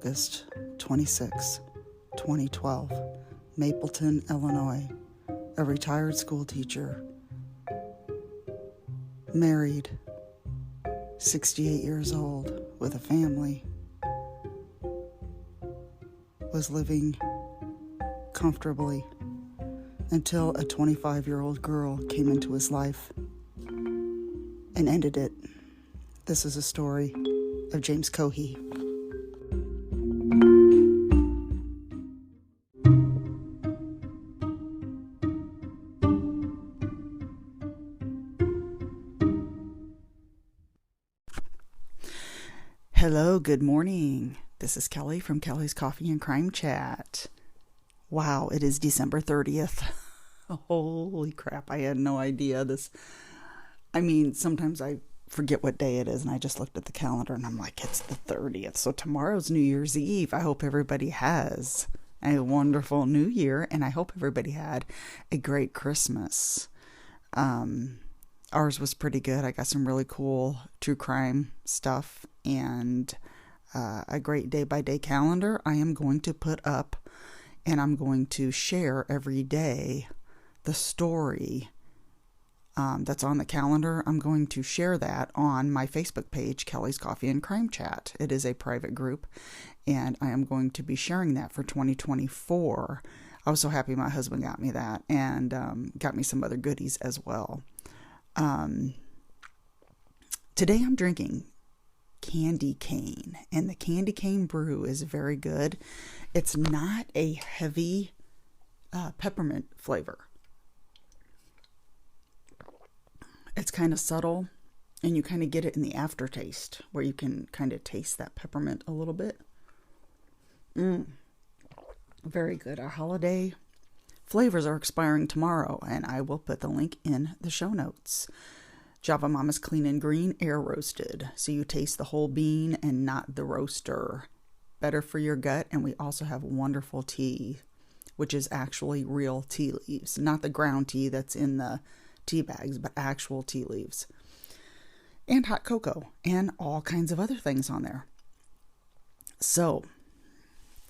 August 26, 2012, Mapleton, Illinois, a retired school teacher, married, 68 years old, with a family, was living comfortably until a 25-year-old girl came into his life and ended it. This is a story of James Cohee. Hello, good morning. This is Kelly from Kelly's Coffee and Crime Chat. Wow, it is December 30th. Holy crap, I had no idea this. Sometimes I forget what day it is, and I just looked at the calendar and I'm like, it's the 30th. So tomorrow's New Year's Eve. I hope everybody has a wonderful New Year, and I hope everybody had a great Christmas. Ours was pretty good. I got some really cool true crime stuff and a great day-by-day calendar I am going to put up, and I'm going to share every day the story that's on the calendar. I'm going to share that on my Facebook page, Kelly's Coffee and Crime Chat. It is a private group, and I am going to be sharing that for 2024. I was so happy my husband got me that, and got me some other goodies as well. Today I'm drinking candy cane, and the candy cane brew is very good. It's not a heavy peppermint flavor. It's kind of subtle, and you kind of get it in the aftertaste where you can kind of taste that peppermint a little bit. Very good. Our holiday flavors are expiring tomorrow, and I will put the link in the show notes. Java Mama's Clean and Green Air Roasted, so you taste the whole bean and not the roaster. Better for your gut. And we also have wonderful tea, which is actually real tea leaves, not the ground tea that's in the tea bags, but actual tea leaves. And hot cocoa and all kinds of other things on there. So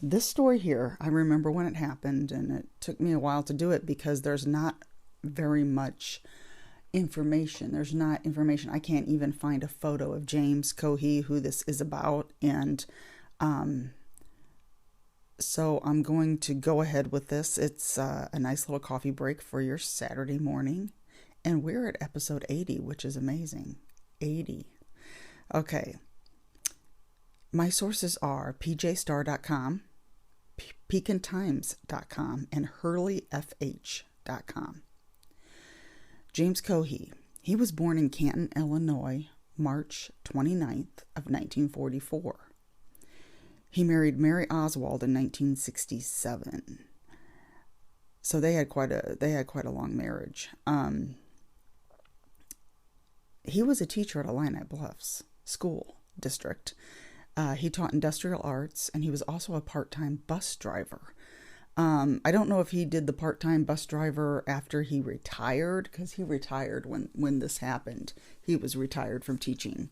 this story here, I remember when it happened, and it took me a while to do it because there's not very much information. There's not information. I can't even find a photo of James Cohee, who this is about. And so I'm going to go ahead with this. It's a nice little coffee break for your Saturday morning. And we're at episode 80, which is amazing. 80. Okay. My sources are pjstar.com, pekintimes.com, and hurleyfh.com. James Cohee. He was born in Canton, Illinois, March 29th of 1944. He married Mary Oswald in 1967. So they had quite a long marriage. He was a teacher at Illini Bluffs School District. He taught industrial arts, and he was also a part-time bus driver. I don't know if he did the part-time bus driver after he retired, because he retired when this happened. He was retired from teaching.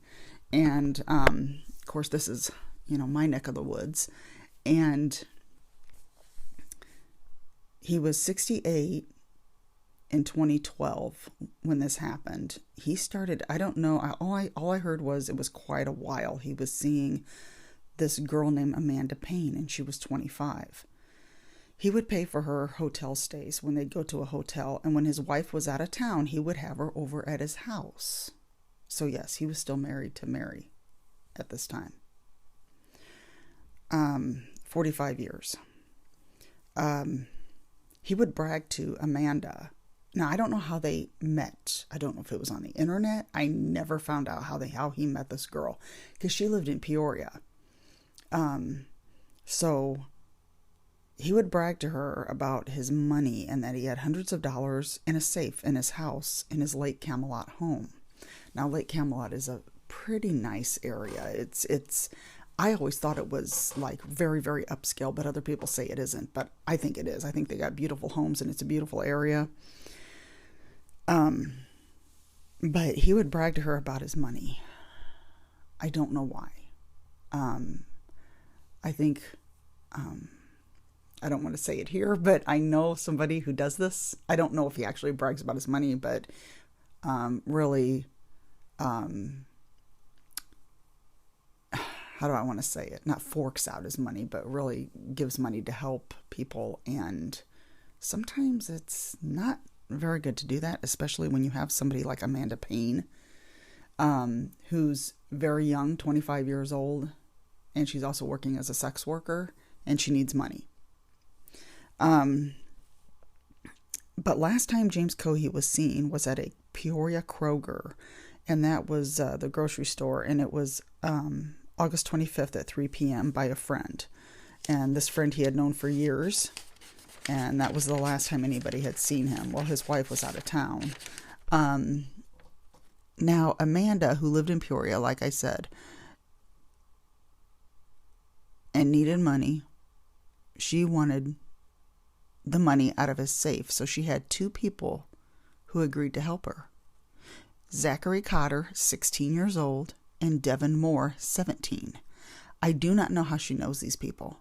And, of course, this is, my neck of the woods. And he was 68 in 2012 when this happened. He started, I don't know, all I heard was it was quite a while. He was seeing this girl named Amanda Payne, and she was 25. He would pay for her hotel stays when they'd go to a hotel, and when his wife was out of town, he would have her over at his house. So yes, he was still married to Mary at this time. 45 years. He would brag to Amanda. Now, I don't know how they met. I don't know if it was on the internet. I never found out how he met this girl, because she lived in Peoria. So he would brag to her about his money and that he had hundreds of dollars in a safe in his house in his Lake Camelot home. Now, Lake Camelot is a pretty nice area. It's I always thought it was like very, very upscale, but other people say it isn't. But I think it is. I think they got beautiful homes, and it's a beautiful area. But he would brag to her about his money. I don't know why. I think, I don't want to say it here, but I know somebody who does this. I don't know if he actually brags about his money, but really, how do I want to say it? Not forks out his money, but really gives money to help people. And sometimes it's not very good to do that, especially when you have somebody like Amanda Payne, who's very young, 25 years old, and she's also working as a sex worker, and she needs money. But last time James Cohee was seen was at a Peoria Kroger, and that was the grocery store, and it was August 25th at 3 p.m. by a friend. And this friend he had known for years, and that was the last time anybody had seen him. Well, his wife was out of town. Now, Amanda, who lived in Peoria, like I said, and needed money, she wanted the money out of his safe. So she had two people who agreed to help her. Zachary Cotter, 16 years old, and Devin Moore, 17. I do not know how she knows these people.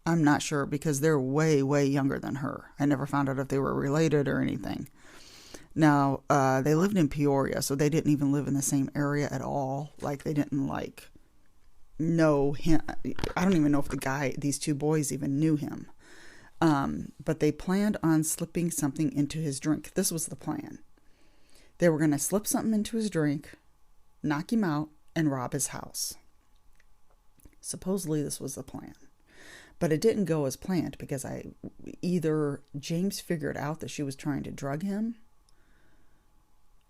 I'm not sure because they're way, way younger than her. I never found out if they were related or anything. Now, they lived in Peoria, so they didn't even live in the same area at all. Like, they didn't, know him. I don't even know if these two boys even knew him. But they planned on slipping something into his drink. This was the plan. They were going to slip something into his drink, knock him out, and rob his house. Supposedly this was the plan. But it didn't go as planned because either James figured out that she was trying to drug him,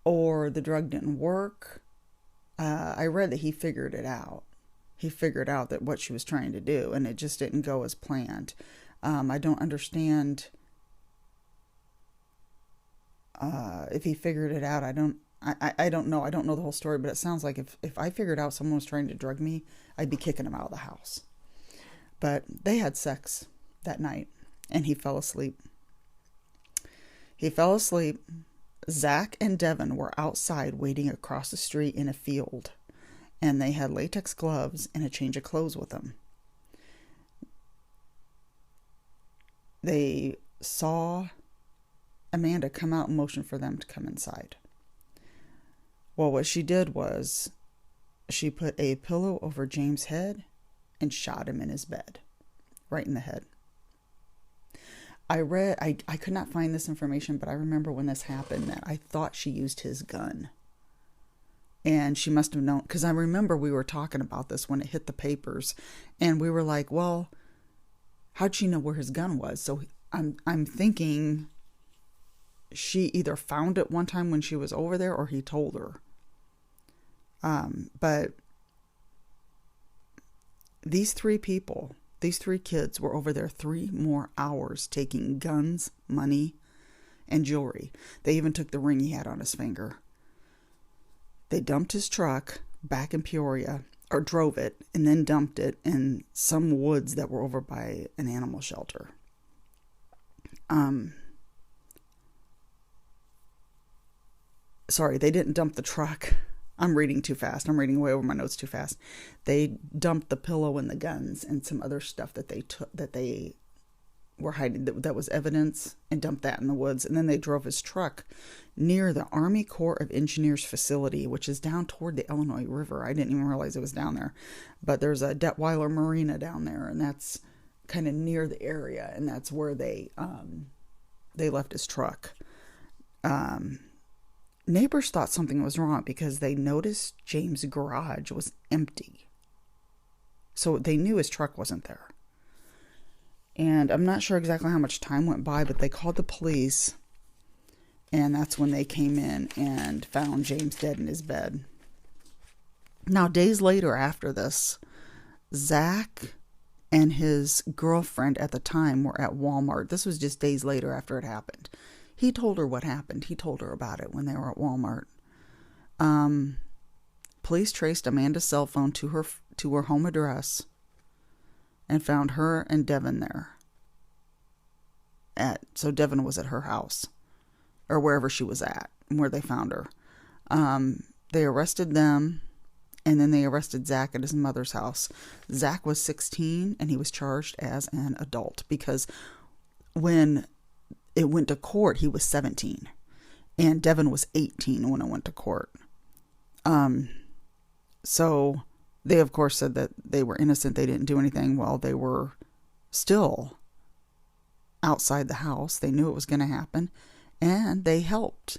or the drug didn't work. I read that he figured it out. He figured out that what she was trying to do, and it just didn't go as planned. I don't understand if he figured it out. I don't know. I don't know the whole story, but it sounds like if I figured out someone was trying to drug me, I'd be kicking him out of the house. But they had sex that night, and he fell asleep. Zach and Devin were outside waiting across the street in a field, and they had latex gloves and a change of clothes with them. They saw Amanda come out and motion for them to come inside. Well, what she did was she put a pillow over James' head and shot him in his bed, right in the head. I could not find this information, but I remember when this happened that I thought she used his gun. And she must have known, because I remember we were talking about this when it hit the papers, and we were like, well, how'd she know where his gun was? So I'm thinking she either found it one time when she was over there or he told her. But these three kids were over there 3 more hours taking guns, money, and jewelry. They even took the ring he had on his finger. They dumped his truck back in Peoria, or drove it, and then dumped it in some woods that were over by an animal shelter. Sorry, they didn't dump the truck. I'm reading too fast. I'm reading way over my notes too fast. They dumped the pillow and the guns and some other stuff that they were hiding, that was evidence, and dumped that in the woods. And then they drove his truck near the Army Corps of Engineers facility, which is down toward the Illinois River. I didn't even realize it was down there. But there's a Detweiler Marina down there, and that's kind of near the area, and that's where they left his truck. Neighbors thought something was wrong because they noticed James' garage was empty. So they knew his truck wasn't there. And I'm not sure exactly how much time went by, but they called the police. And that's when they came in and found James dead in his bed. Now, days later after this, Zach and his girlfriend at the time were at Walmart. This was just days later after it happened. He told her what happened. He told her about it when they were at Walmart. Police traced Amanda's cell phone to her home address and found her and Devin there. So Devin was at her house, or wherever she was at, where they found her. They arrested them, And then they arrested Zach at his mother's house. Zach was 16 and he was charged as an adult because when it went to court, he was 17. And Devin was 18 when it went to court. So they, of course, said that they were innocent. They didn't do anything while they were still outside the house. They knew it was going to happen. And they helped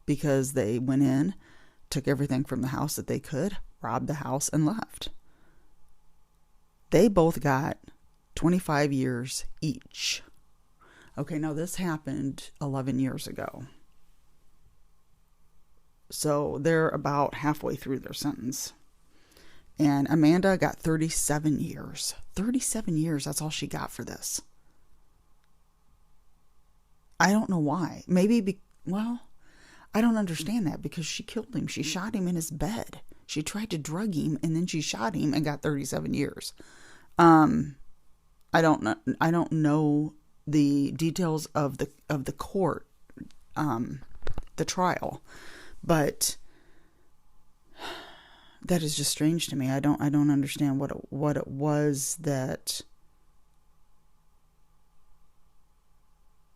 because they went in, took everything from the house that they could, robbed the house, and left. They both got 25 years each. Okay, now this happened 11 years ago. So they're about halfway through their sentence. And Amanda got 37 years. 37 years, that's all she got for this. I don't know why. Maybe, I don't understand that because she killed him. She shot him in his bed. She tried to drug him and then she shot him and got 37 years. I don't know the details of the court, the trial, but that is just strange to me. I don't understand what it was that,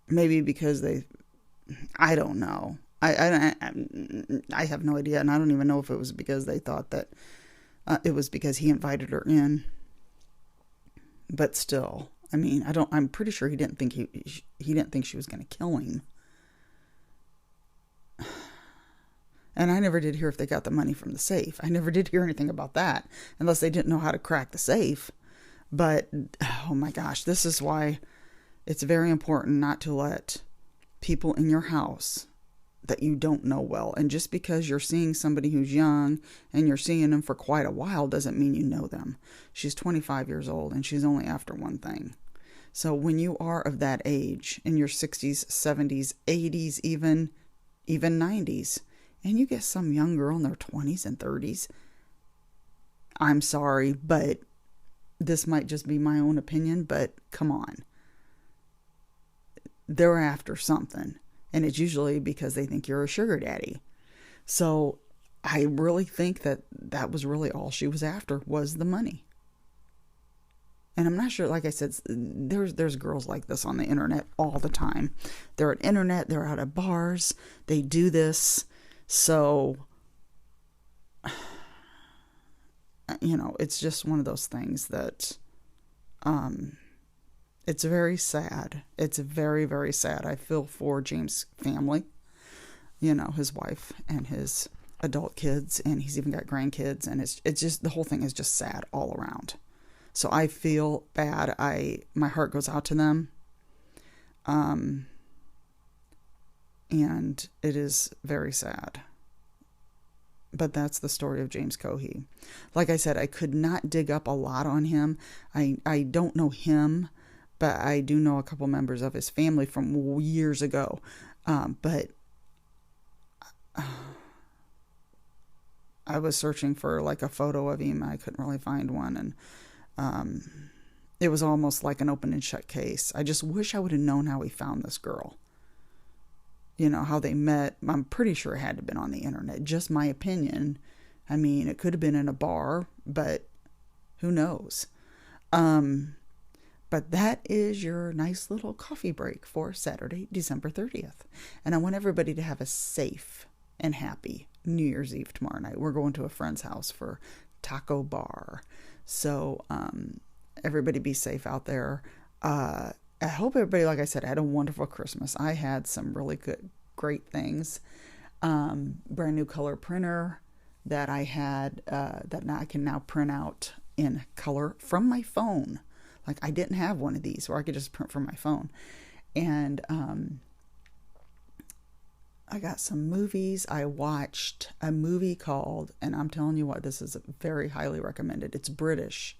maybe because I don't know. I have no idea, and I don't even know if it was because they thought that it was because he invited her in. But still, I mean, I'm pretty sure he didn't think he didn't think she was going to kill him. And I never did hear if they got the money from the safe. I never did hear anything about that, unless they didn't know how to crack the safe. But, oh my gosh, this is why it's very important not to let people in your house that you don't know well. And just because you're seeing somebody who's young and you're seeing them for quite a while doesn't mean you know them. She's 25 years old and she's only after one thing. So when you are of that age, in your 60s, 70s, 80s, even 90s, and you get some young girl in their 20s and 30s, I'm sorry, but this might just be my own opinion, but come on. They're after something. And it's usually because they think you're a sugar daddy. So I really think that was really all she was after, was the money. And I'm not sure, like I said, there's girls like this on the internet all the time. They're at internet, they're out at bars, they do this. So, it's just one of those things that, it's very sad. It's very, very sad. I feel for James' family, his wife and his adult kids, and he's even got grandkids, and it's just, the whole thing is just sad all around. So I feel bad. My heart goes out to them. And it is very sad. But that's the story of James Cohee. Like I said, I could not dig up a lot on him. I don't know him, but I do know a couple members of his family from years ago. But I was searching for like a photo of him. I couldn't really find one. And it was almost like an open and shut case. I just wish I would have known how he found this girl. How they met. I'm pretty sure it had to have been on the internet. Just my opinion. I mean, it could have been in a bar, but who knows? But that is your nice little coffee break for Saturday, December 30th. And I want everybody to have a safe and happy New Year's Eve tomorrow night. We're going to a friend's house for taco bar. So everybody be safe out there. I hope everybody, like I said, had a wonderful Christmas. I had some really great things. Brand new color printer that I had, that now I can now print out in color from my phone. Like, I didn't have one of these where I could just print from my phone. And I got some movies. I watched a movie called, and I'm telling you what, this is very highly recommended. It's British.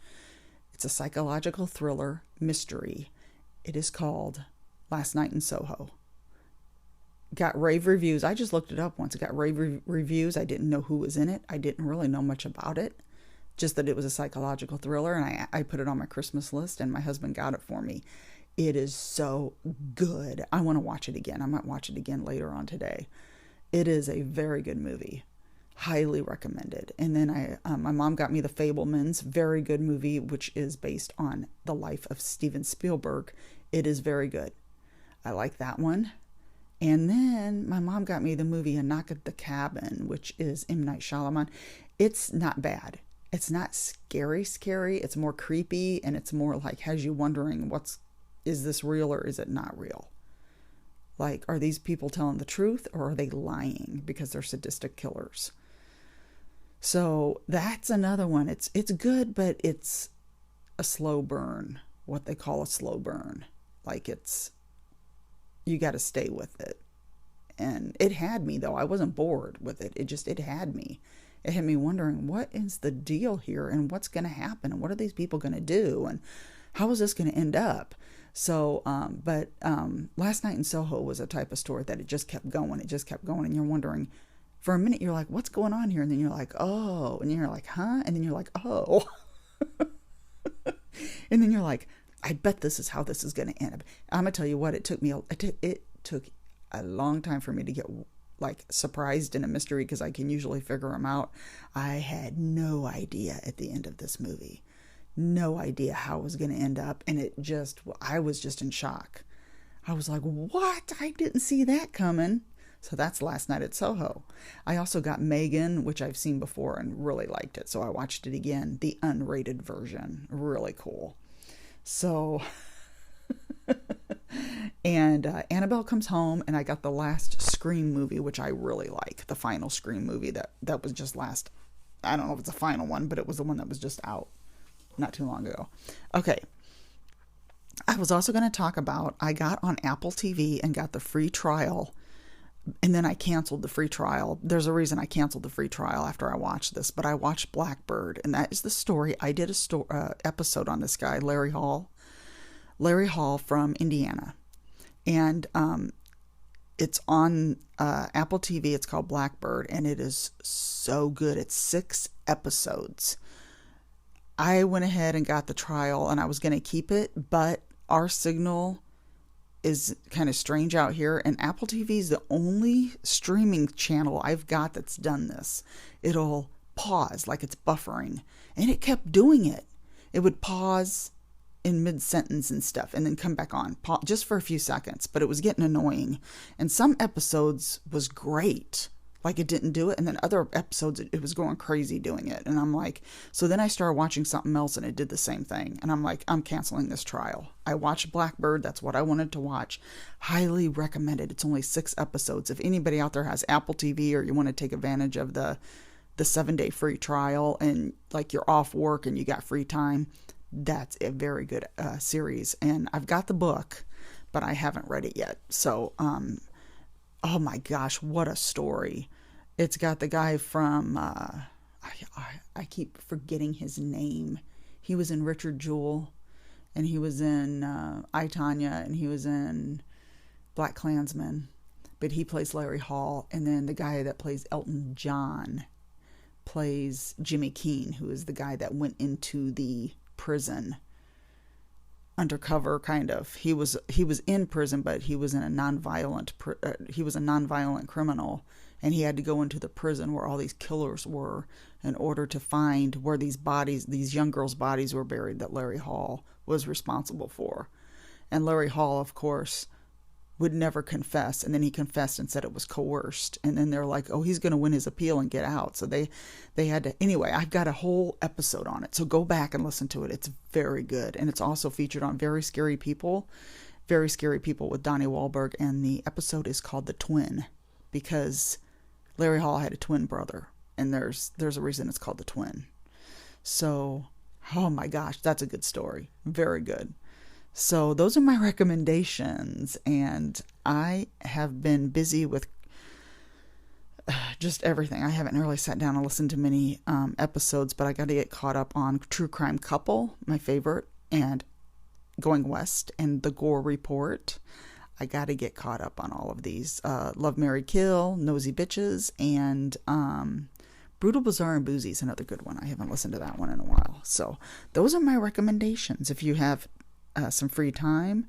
It's a psychological thriller mystery. It is called Last Night in Soho. Got rave reviews. I just looked it up once. It got rave reviews. I didn't know who was in it. I didn't really know much about it. Just that it was a psychological thriller, and I put it on my Christmas list, and my husband got it for me. It is so good. I want to watch it again. I might watch it again later on today. It is a very good movie. Highly recommended. And then my mom got me The Fabelmans, very good movie, which is based on the life of Steven Spielberg. It is very good. I like that one. And then my mom got me the movie A Knock at the Cabin, which is M. Night Shyamalan. It's not bad. It's not scary. It's more creepy, and it's more like has you wondering is this real or is it not real? Like, are these people telling the truth or are they lying because they're sadistic killers? So that's another one. It's good, but it's a slow burn, what they call a slow burn. Like you got to stay with it. And it had me, though. I wasn't bored with it. It had me. It had me wondering, what is the deal here and what's going to happen and what are these people going to do and how is this going to end up? So, but Last Night in Soho was a type of story that it just kept going. It just kept going. And you're wondering, for a minute, you're like, what's going on here? And then you're like, oh. And you're like, huh? And then you're like, oh. And then you're like, I bet this is how this is going to end up. I'm going to tell you what, it took a long time for me to get like surprised in a mystery because I can usually figure them out. I had no idea at the end of this movie. No idea how it was going to end up. And I was just in shock. I was like, what? I didn't see that coming. So that's Last Night at Soho. I also got Megan, which I've seen before and really liked it. So I watched it again, the unrated version. Really cool. So, and Annabelle Comes Home, and I got the last Scream movie, which I really like. The final Scream movie that was just last. I don't know if it's the final one, but it was the one that was just out not too long ago. Okay. I was also going to talk about, I got on Apple TV and got the free trial, and then I canceled the free trial. There's a reason I canceled the free trial after I watched this, but I watched Blackbird, and that is the story. I did a episode on this guy, Larry Hall from Indiana, and it's on Apple TV. It's called Blackbird, and it is so good. It's 6 episodes. I went ahead and got the trial, and I was going to keep it, but our signal is kind of strange out here, and Apple TV is the only streaming channel I've got that's done this. It'll pause like it's buffering, and it kept doing it. It would pause in mid-sentence and stuff and then come back on just for a few seconds, but it was getting annoying. And some episodes was great, like it didn't do it, and then other episodes it was going crazy doing it. And I'm like, so then I started watching something else and it did the same thing, and I'm like, I'm canceling this trial. I watched Blackbird. That's what I wanted to watch. Highly recommended. It's only 6 episodes. If anybody out there has Apple TV or you want to take advantage of the 7-day free trial and like you're off work and you got free time, that's a very good series. And I've got the book, but I haven't read it yet. So, oh my gosh, what a story. It's got the guy from, I keep forgetting his name. He was in Richard Jewell, and he was in I, Tonya, and he was in Black Klansman, but he plays Larry Hall. And then the guy that plays Elton John plays Jimmy Keene, who is the guy that went into the prison undercover, kind of. He was in prison, but he was in a nonviolent criminal, and he had to go into the prison where all these killers were in order to find where these young girls' bodies were buried that Larry Hall was responsible for. And Larry Hall, of course, would never confess, and then he confessed and said it was coerced, and then they're like, oh, he's going to win his appeal and get out. So they had to, anyway. I've got a whole episode on it, so go back and listen to it. It's very good, and it's also featured on Very Scary People with Donnie Wahlberg, and the episode is called The Twin, because Larry Hall had a twin brother, and there's a reason it's called The Twin. So, oh my gosh, that's a good story. Very good. So those are my recommendations, and I have been busy with just everything. I haven't really sat down and listened to many episodes, but I got to get caught up on True Crime Couple, my favorite, and Going West, and The Gore Report. I got to get caught up on all of these. Love, Marry, Kill, Nosy Bitches, and Brutal, Bizarre, and Boozy is another good one. I haven't listened to that one in a while. So those are my recommendations. If you have some free time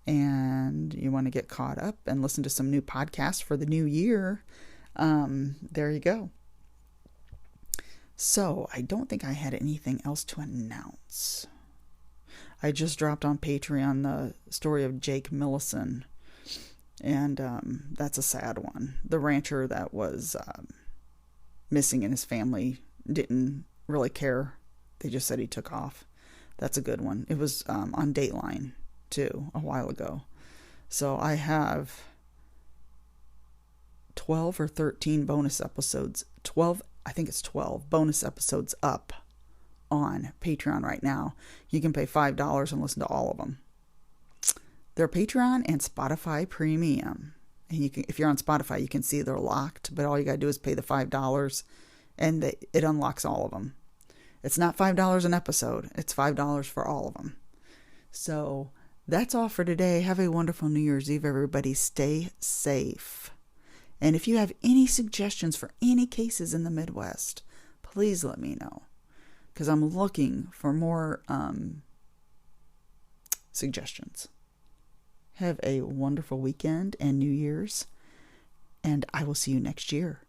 and you want to get caught up and listen to some new podcasts for the new year, there you go. So I don't think I had anything else to announce. I just dropped on Patreon the story of Jake Millison, and that's a sad one. The rancher that was missing and his family didn't really care. They just said he took off. That's a good one. It was on Dateline too a while ago. So I have 12 or 13 bonus episodes. 12, I think it's 12 bonus episodes up on Patreon right now. You can pay $5 and listen to all of them. They're Patreon and Spotify Premium. And you can, if you're on Spotify, you can see they're locked, but all you gotta do is pay the $5 and it unlocks all of them. It's not $5 an episode. It's $5 for all of them. So that's all for today. Have a wonderful New Year's Eve, everybody. Stay safe. And if you have any suggestions for any cases in the Midwest, please let me know, because I'm looking for more suggestions. Have a wonderful weekend and New Year's, and I will see you next year.